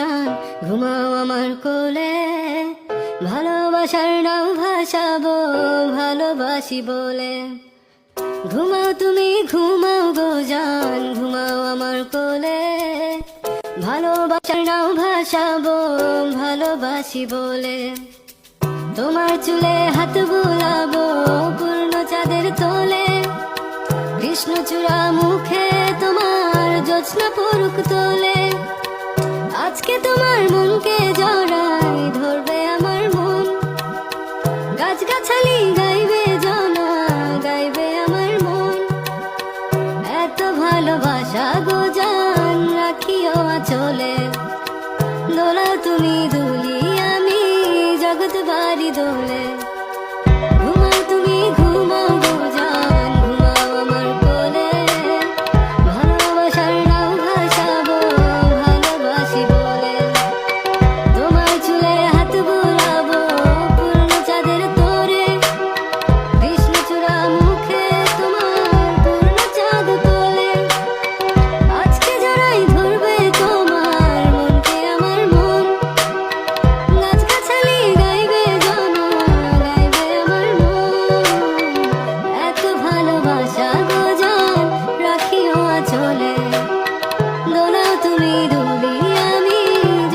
জান ঘুমাও আমার কোলে, ভালোবাসার নাও ভাসাবো ভালোবাসি বলে। ঘুমাও তুমি ঘুমাও গো জান ঘুমাও আমার কোলে, ভালোবাসার নাও ভাসাবো ভালোবাসি বলে। তোমার চুলে হাত বুলাবো পূর্ণ চাঁদের তোলে, কৃষ্ণচূড়া মুখে তোমার জ্যোৎস্না পড়ুক তোলে। আজকে তোমার মনকে জড়াই ধরবে আমার মন, গাছগাছালি গাইবে জনা গাইবে আমার মন। এত ভালোবাসা গো জান রাখিও আঁচলে, দোলাও তুমি